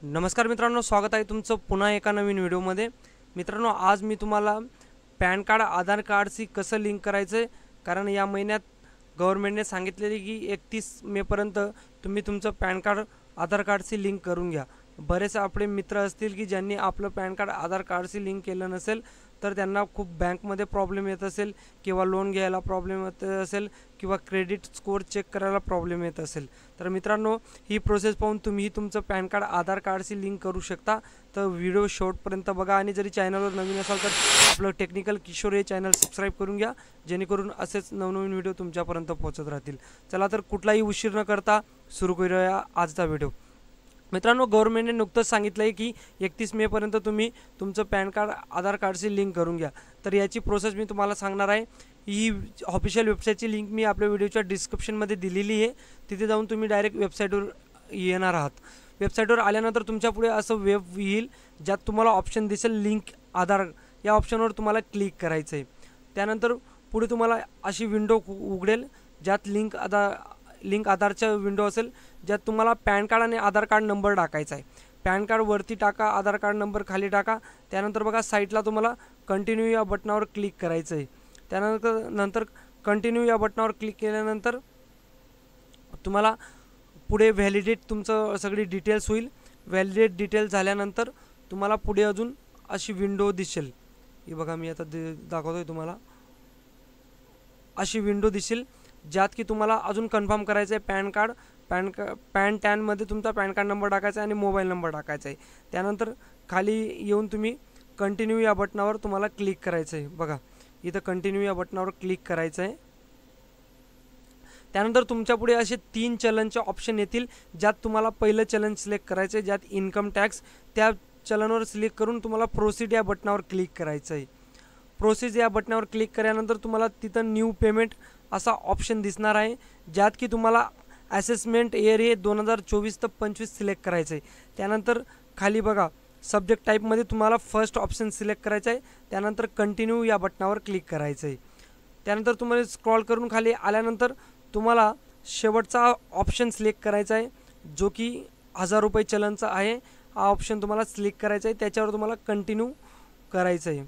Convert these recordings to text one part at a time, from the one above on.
नमस्कार मित्रांनो, स्वागत आहे तुमचं पुन्हा एका नवीन व्हिडिओमध्ये। मित्रांनो, आज मी तुम्हाला पॅन कार्ड आधार कार्डशी कसं लिंक करायचं आहे, कारण या महिन्यात गव्हर्नमेंटने सांगितलेले की 31 मेपर्यंत तुम्ही तुमचं पॅन कार्ड आधार कार्डशी लिंक करून घ्या। बरेच आपले मित्र असतील की ज्यांनी आपलं पॅन कार्ड आधार कार्डशी लिंक केलं नसेल, तर त्यांना खूप बँकमध्ये प्रॉब्लेम येत असेल किंवा लोन घ्यायला प्रॉब्लेम येत असेल किंवा क्रेडिट स्कोअर चेक करायला प्रॉब्लेम येत असेल। तर मित्रांनो, ही प्रोसेस पाहून तुम्ही तुमचं पॅन कार्ड आधार कार्डशी लिंक करू शकता। तर व्हिडिओ शेवटपर्यंत बघा आणि जरी चॅनलवर नवीन असाल तर आपलं टेक्निकल किशोर हे चॅनल सबस्क्राईब करून घ्या, जेणेकरून असेच नवनवीन व्हिडिओ तुमच्यापर्यंत पोहोचत राहतील। चला तर कुठलाही उशीर न करता सुरू करूया आजचा व्हिडिओ। मित्रांनो, गव्हर्नमेंटने नुकतंच सांगितलं आहे की 31 मेपर्यंत तुम्ही तुमचं पॅन कार्ड आधार कार्डशी लिंक करून घ्या। तर याची प्रोसेस मी तुम्हाला सांगणार आहे। ही ऑफिशियल वेबसाईटची लिंक मी आपल्या व्हिडिओच्या डिस्क्रिप्शनमध्ये दिलेली आहे, तिथे जाऊन तुम्ही डायरेक्ट वेबसाईटवर येणार आहात। वेबसाईटवर आल्यानंतर तुमच्यापुढे असं वेब येईल, ज्यात तुम्हाला ऑप्शन दिसेल लिंक आधार, या ऑप्शनवर तुम्हाला क्लिक करायचं आहे। त्यानंतर पुढे तुम्हाला अशी विंडो उघडेल, ज्यात लिंक आधारच्या विंडो असेल, ज्यात तुम्हाला पॅन कार्ड आणि आधार कार्ड नंबर टाकायचा आहे। पॅन कार्ड वरती टाका, आधार कार्ड नंबर खाली टाका। त्यानंतर बघा साईडला तुम्हाला कंटिन्यू या बटनावर क्लिक करायचं आहे। त्यानंतर कंटिन्यू या बटनावर क्लिक केल्यानंतर तुम्हाला पुढे व्हॅलिडेट तुमचं सगळी डिटेल्स होईल। व्हॅलिडेट डिटेल्स झाल्यानंतर तुम्हाला पुढे अजून अशी विंडो दिसेल। ही बघा, मी आता दाखवतोय तुम्हाला। अशी विंडो दिसेल, ज्यात की तुम्हाला अजून कन्फर्म करायचं आहे पॅन टॅनमध्ये तुमचा पॅन कार्ड नंबर टाकायचा आहे आणि मोबाईल नंबर टाकायचा आहे। त्यानंतर खाली येऊन तुम्ही कंटिन्यू या बटनावर तुम्हाला क्लिक करायचं आहे। बघा, इथं कंटिन्यू या बटनावर क्लिक करायचं आहे। त्यानंतर तुमच्यापुढे असे 3 चलनचे ऑप्शन येतील, ज्यात तुम्हाला पहिलं चलन सिलेक्ट करायचं आहे, ज्यात इन्कम टॅक्स। त्या चलनवर सिलेक्ट करून तुम्हाला प्रोसीड या बटनावर क्लिक करायचं आहे। प्रोसीड या बटनावर क्लिक केल्यानंतर तुम्हाला तिथं न्यू पेमेंट असा ऑप्शन दिसणार आहे, ज्यात की तुम्हाला असेसमेंट इयर हे 2024 ते 25 सिलेक्ट करायचं आहे। त्यानंतर खाली बघा, सब्जेक्ट टाईपमध्ये तुम्हाला फर्स्ट ऑप्शन सिलेक्ट करायचं आहे। त्यानंतर कंटिन्यू या बटनावर क्लिक करायचं आहे। त्यानंतर तुम्हाला स्क्रॉल करून खाली आल्यानंतर तुम्हाला शेवटचा ऑप्शन सिलेक्ट करायचा आहे, जो की 1000 रुपये चलनचा आहे। हा ऑप्शन तुम्हाला सिलेक्ट करायचा आहे, त्याच्यावर तुम्हाला कंटिन्यू करायचं आहे।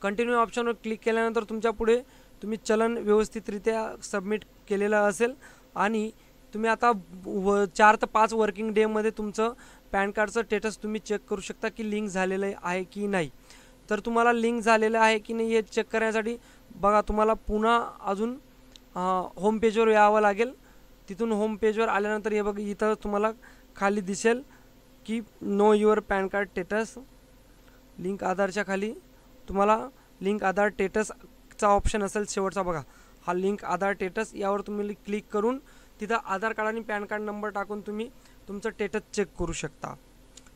कंटिन्यू ऑप्शनवर क्लिक केल्यानंतर तुमच्या पुढे तुम्ही चलन व्यवस्थितरित्या सबमिट केलेलं असेल आणि तुम्ही आता 4 ते 5 वर्किंग डेमध्ये तुमचं पॅन कार्डचं स्टेटस तुम्ही चेक करू शकता की लिंक झालेलं आहे की नाही। तर तुम्हाला लिंक झालेलं आहे की नाही हे चेक करण्यासाठी बघा, तुम्हाला पुन्हा अजून होम पेजवर यावं लागेल। तिथून होम पेजवर आल्यानंतर हे बघा, इथं तुम्हाला खाली दिसेल की know your PAN card status. Link आधारच्या खाली तुम्हाला लिंक आधार स्टेटसचा ऑप्शन असेल शेवटचा, बघा हा लिंक आधार स्टेटस, यावर तुम्ही क्लिक करून तिथं आधार कार्ड आणि पॅन कार्ड नंबर टाकून तुम्ही तुमचं स्टेटस चेक करू शकता।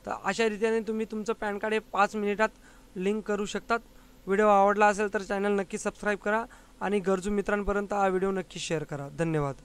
तर अशा रीतीने तुम्ही तुमचं पॅन कार्ड हे 5 मिनिटात लिंक करू शकतात। व्हिडिओ आवडला असेल तर चॅनल नक्की सबस्क्राईब करा आणि गरजू मित्रांपर्यंत हा व्हिडिओ नक्की शेअर करा। धन्यवाद।